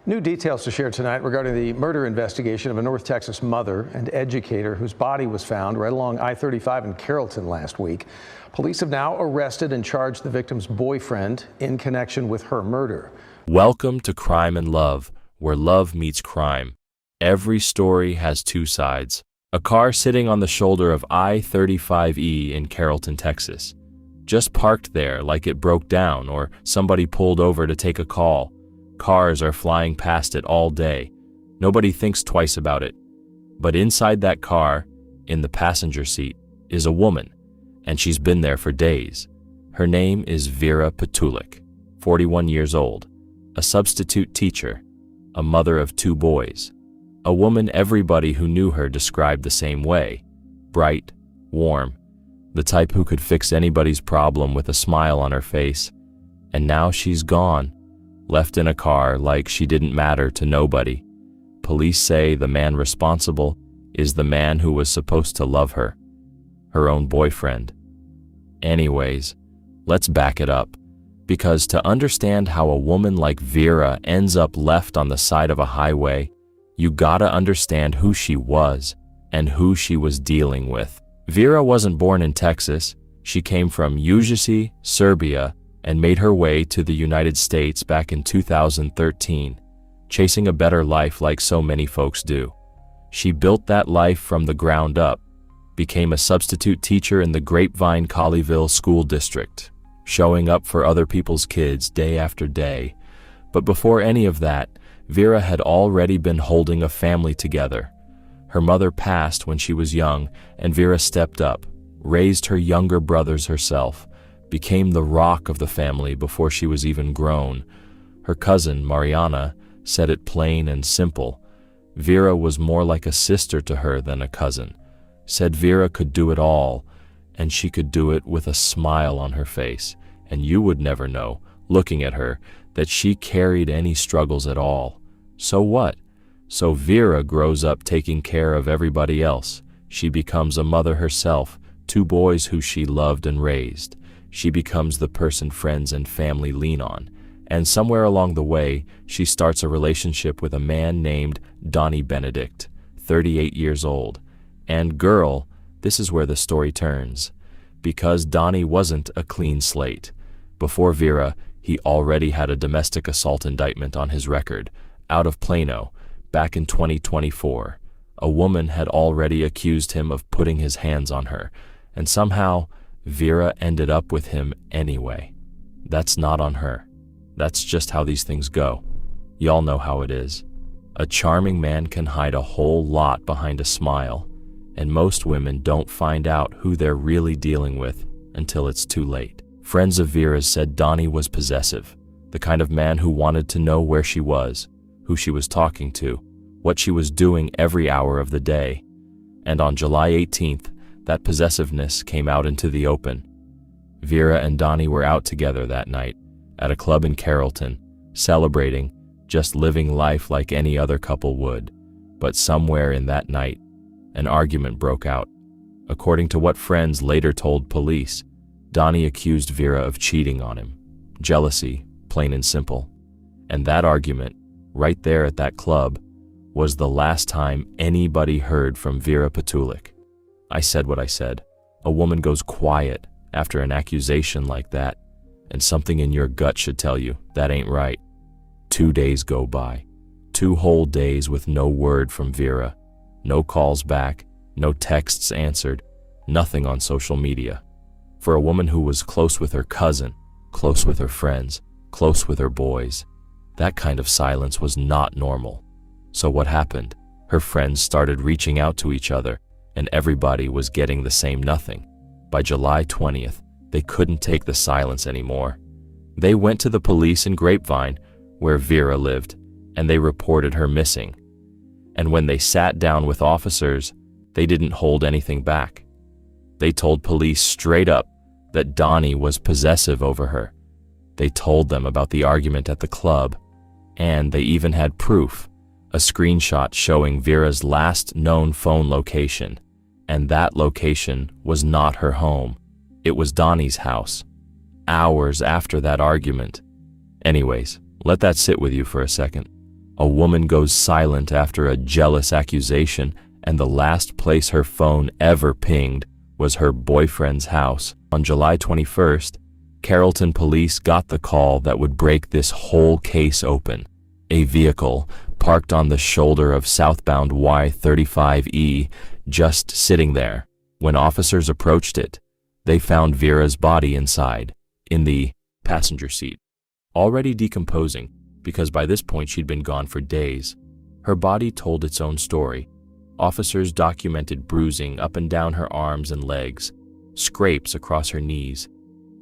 New details to share tonight regarding the murder investigation of a North Texas mother and educator whose body was found right along I-35 in Carrollton last week. Police have now arrested and charged the victim's boyfriend in connection with her murder. Welcome to Crime and Love, where love meets crime. Every story has two sides. A car sitting on the shoulder of I-35E in Carrollton, Texas. Just parked there like it broke down or somebody pulled over to take a call. Cars are flying past it all day. Nobody thinks twice about it. But inside that car, in the passenger seat, is a woman, and she's been there for days. Her name is Vera Petulik, 41 years old, a substitute teacher, a mother of 2 boys. A woman everybody who knew her described the same way: bright, warm, the type who could fix anybody's problem with a smile on her face. And now she's gone, left in a car like she didn't matter to nobody. Police say the man responsible is the man who was supposed to love her, her own boyfriend. Anyways, let's back it up, because to understand how a woman like Vera ends up left on the side of a highway, you gotta understand who she was and who she was dealing with. Vera wasn't born in Texas. She came from Pitulic, Serbia, and made her way to the United States back in 2013, chasing a better life like so many folks do. She built that life from the ground up, became a substitute teacher in the Grapevine Colleyville School District, showing up for other people's kids day after day. But before any of that, Vera had already been holding a family together. Her mother passed when she was young, and Vera stepped up, raised her younger brothers herself, became the rock of the family before she was even grown. Her cousin, Mariana, said it plain and simple. Vera was more like a sister to her than a cousin. Said Vera could do it all, and she could do it with a smile on her face, and you would never know, looking at her, that she carried any struggles at all. So what? So Vera grows up taking care of everybody else. She becomes a mother herself, 2 boys who she loved and raised. She becomes the person friends and family lean on. And somewhere along the way, she starts a relationship with a man named Donny Benedict, 38 years old. And girl, this is where the story turns. Because Donny wasn't a clean slate. Before Vera, he already had a domestic assault indictment on his record, out of Plano, back in 2024. A woman had already accused him of putting his hands on her, and somehow, Vera ended up with him anyway. That's not on her. That's just how these things go. Y'all know how it is. A charming man can hide a whole lot behind a smile, and most women don't find out who they're really dealing with until it's too late. Friends of Vera's said Donny was possessive, the kind of man who wanted to know where she was, who she was talking to, what she was doing every hour of the day. And on July 18th, that possessiveness came out into the open. Vera and Donny were out together that night at a club in Carrollton, celebrating, just living life like any other couple would. But somewhere in that night, an argument broke out. According to what friends later told police, Donny accused Vera of cheating on him. Jealousy, plain and simple. And that argument, right there at that club, was the last time anybody heard from Vera Petulik. I said what I said. A woman goes quiet after an accusation like that, and something in your gut should tell you that ain't right. 2 days go by. 2 whole days with no word from Vera. No calls back, no texts answered, nothing on social media. For a woman who was close with her cousin, close with her friends, close with her boys, that kind of silence was not normal. So what happened? Her friends started reaching out to each other, and everybody was getting the same nothing. By July 20th, they couldn't take the silence anymore. They went to the police in Grapevine, where Vera lived, and they reported her missing. And when they sat down with officers, they didn't hold anything back. They told police straight up that Donny was possessive over her. They told them about the argument at the club, and they even had proof, a screenshot showing Vera's last known phone location, and that location was not her home. It was Donny's house, hours after that argument. Anyways, let that sit with you for a second. A woman goes silent after a jealous accusation, and the last place her phone ever pinged was her boyfriend's house. On July 21st, Carrollton police got the call that would break this whole case open. A vehicle parked on the shoulder of southbound Y35E, just sitting there. When officers approached it, they found Vera's body inside, in the passenger seat, already decomposing because by this point she'd been gone for days. Her body told its own story. Officers documented bruising up and down her arms and legs, scrapes across her knees,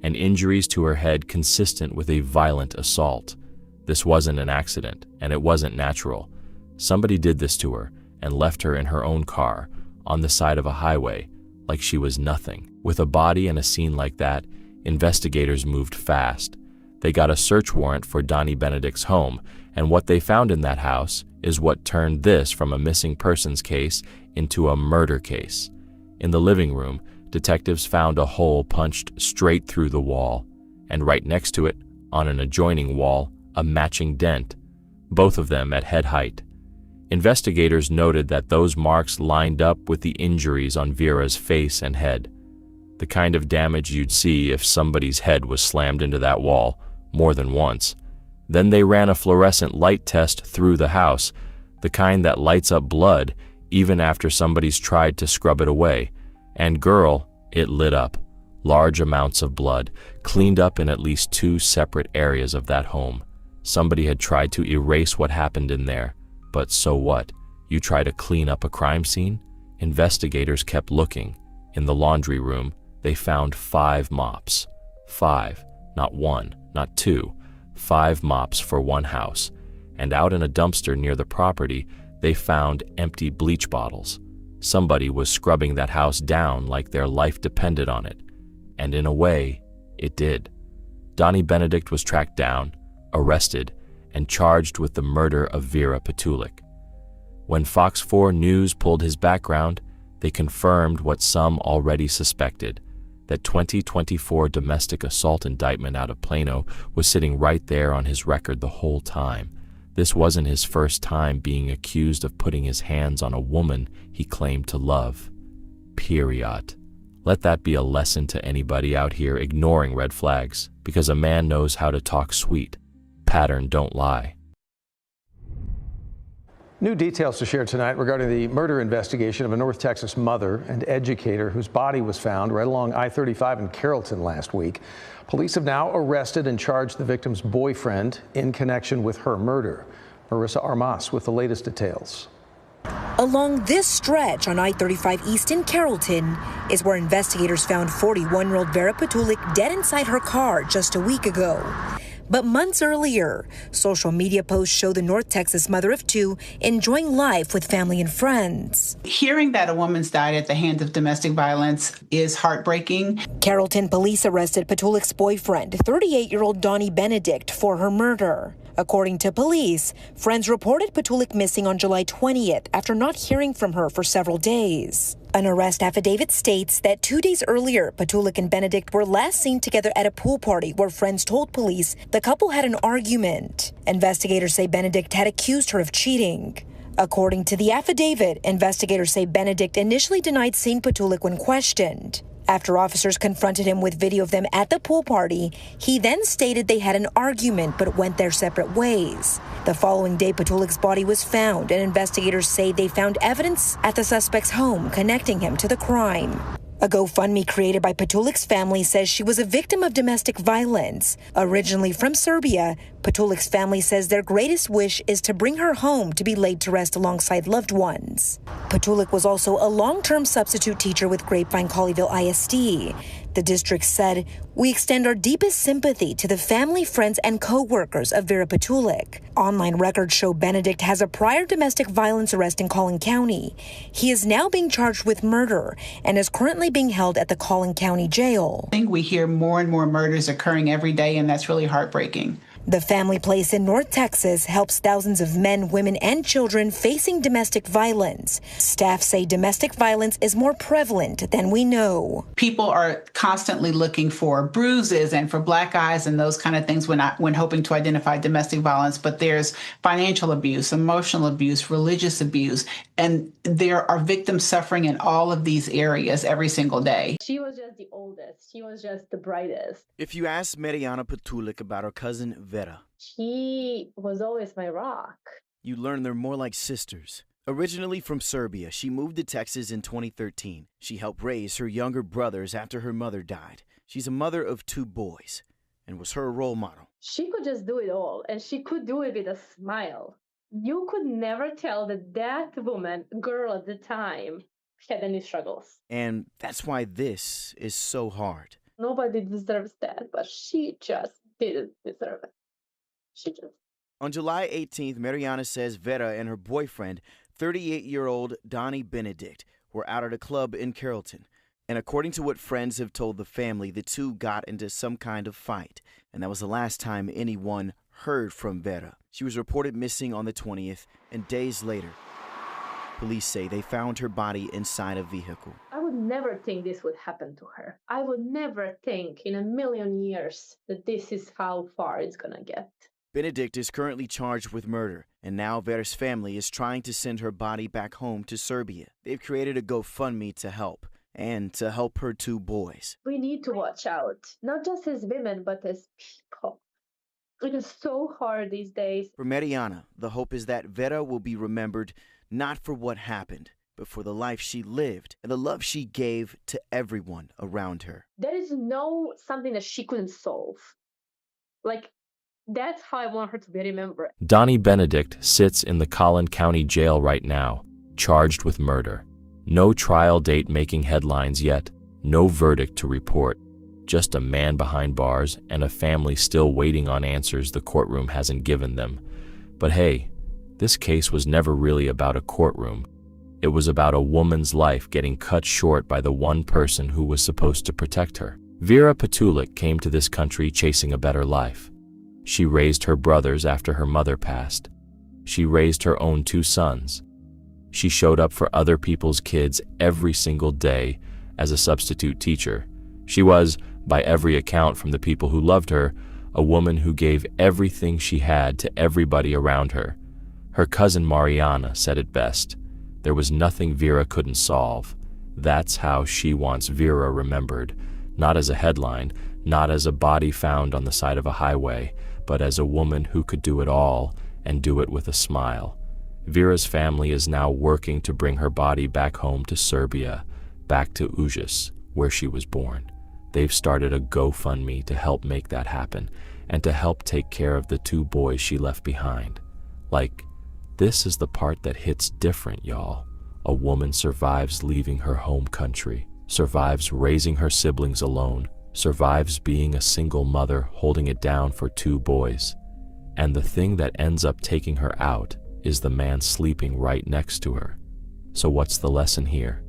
and injuries to her head consistent with a violent assault. This wasn't an accident, and it wasn't natural. Somebody did this to her and left her in her own car, on the side of a highway, like she was nothing. With a body and a scene like that, investigators moved fast. They got a search warrant for Donny Benedict's home, and what they found in that house is what turned this from a missing persons case into a murder case. In the living room, detectives found a hole punched straight through the wall, and right next to it, on an adjoining wall, a matching dent, both of them at head height. Investigators noted that those marks lined up with the injuries on Vera's face and head, the kind of damage you'd see if somebody's head was slammed into that wall more than once. Then they ran a fluorescent light test through the house, the kind that lights up blood even after somebody's tried to scrub it away. And girl, it lit up. Large amounts of blood, cleaned up in at least 2 separate areas of that home. Somebody had tried to erase what happened in there. But so what? You try to clean up a crime scene? Investigators kept looking. In the laundry room, they found 5 mops. 5, not 1, not 2. 5 mops for one house. And out in a dumpster near the property, they found empty bleach bottles. Somebody was scrubbing that house down like their life depended on it. And in a way, it did. Donny Benedict was tracked down, arrested, and charged with the murder of Vera Petulik. When Fox 4 News pulled his background, they confirmed what some already suspected, that 2024 domestic assault indictment out of Plano was sitting right there on his record the whole time. This wasn't his first time being accused of putting his hands on a woman he claimed to love. Period. Let that be a lesson to anybody out here ignoring red flags, because a man knows how to talk sweet. Pattern don't lie. New details to share tonight regarding the murder investigation of a North Texas mother and educator whose body was found right along I-35 in Carrollton last week. Police have now arrested and charged the victim's boyfriend in connection with her murder. Marissa Armas with the latest details. Along this stretch on I-35 East in Carrollton is where investigators found 41-year-old Vera Petulik dead inside her car just a week ago. But months earlier, social media posts show the North Texas mother of 2 enjoying life with family and friends. Hearing that a woman's died at the hands of domestic violence is heartbreaking. Carrollton police arrested Pitulic's boyfriend, 38-year-old Donny Benedict, for her murder. According to police, friends reported Pitulic missing on July 20th after not hearing from her for several days. An arrest affidavit states that 2 days earlier, Pitulic and Benedict were last seen together at a pool party where friends told police the couple had an argument. Investigators say Benedict had accused her of cheating. According to the affidavit, investigators say Benedict initially denied seeing Pitulic when questioned. After officers confronted him with video of them at the pool party, he then stated they had an argument but went their separate ways. The following day, Pitulic's body was found, and investigators say they found evidence at the suspect's home connecting him to the crime. A GoFundMe created by Pitulic's family says she was a victim of domestic violence. Originally from Serbia, Pitulic's family says their greatest wish is to bring her home to be laid to rest alongside loved ones. Pitulik was also a long-term substitute teacher with Grapevine Colleyville ISD. The district said, "We extend our deepest sympathy to the family, friends, and co-workers of Vera Petulik." Online records show Benedict has a prior domestic violence arrest in Collin County. He is now being charged with murder and is currently being held at the Collin County Jail. I think we hear more and more murders occurring every day, and that's really heartbreaking. The family place in North Texas helps thousands of men, women, and children facing domestic violence. Staff say domestic violence is more prevalent than we know. People are constantly looking for bruises and for black eyes and those kind of things when hoping to identify domestic violence, but there's financial abuse, emotional abuse, religious abuse, and there are victims suffering in all of these areas every single day. She was just the oldest. She was just the brightest. If you ask Vera Petulik about her cousin Vera, She was always my rock. you learn they're more like sisters. Originally from Serbia, she moved to Texas in 2013. She helped raise her younger brothers after her mother died. She's a mother of 2 boys and was her role model. She could just do it all, and she could do it with a smile. You could never tell that woman, girl at the time, had any struggles. And that's why this is so hard. Nobody deserves that, but she just didn't deserve it. She just. On July 18th, Mariana says Vera and her boyfriend, 38-year-old Donny Benedict, were out at a club in Carrollton. And according to what friends have told the family, the two got into some kind of fight. And that was the last time anyone heard from Vera. She was reported missing on the 20th, and days later, police say they found her body inside a vehicle. I would never think this would happen to her. I would never think in a million years that this is how far it's gonna get. Benedict is currently charged with murder, and now Vera's family is trying to send her body back home to Serbia. They've created a GoFundMe to help, and to help her 2 boys. We need to watch out, not just as women, but as people. It is so hard these days. For Mariana, the hope is that Vera will be remembered not for what happened, but for the life she lived and the love she gave to everyone around her. There is no something that she couldn't solve. Like, that's how I want her to be remembered. Donny Benedict sits in the Collin County Jail right now, charged with murder. No trial date making headlines yet, no verdict to report. Just a man behind bars and a family still waiting on answers the courtroom hasn't given them. But hey, this case was never really about a courtroom. It was about a woman's life getting cut short by the one person who was supposed to protect her. Vera Petulik came to this country chasing a better life. She raised her brothers after her mother passed. She raised her own 2 sons. She showed up for other people's kids every single day as a substitute teacher. She was, by every account from the people who loved her, a woman who gave everything she had to everybody around her. Her cousin Mariana said it best. There was nothing Vera couldn't solve. That's how she wants Vera remembered, not as a headline, not as a body found on the side of a highway, but as a woman who could do it all and do it with a smile. Vera's family is now working to bring her body back home to Serbia, back to Užice, where she was born. They've started a GoFundMe to help make that happen and to help take care of the 2 boys she left behind. Like, this is the part that hits different, y'all. A woman survives leaving her home country, survives raising her siblings alone, survives being a single mother holding it down for 2 boys. And the thing that ends up taking her out is the man sleeping right next to her. So what's the lesson here?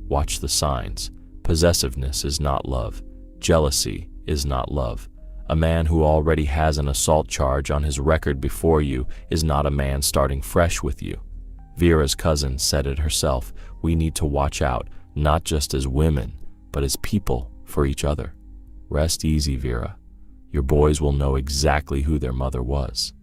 Watch the signs. Possessiveness is not love. Jealousy is not love. A man who already has an assault charge on his record before you is not a man starting fresh with you. Vera's cousin said it herself. We need to watch out, not just as women, but as people for each other. Rest easy, Vera. Your boys will know exactly who their mother was.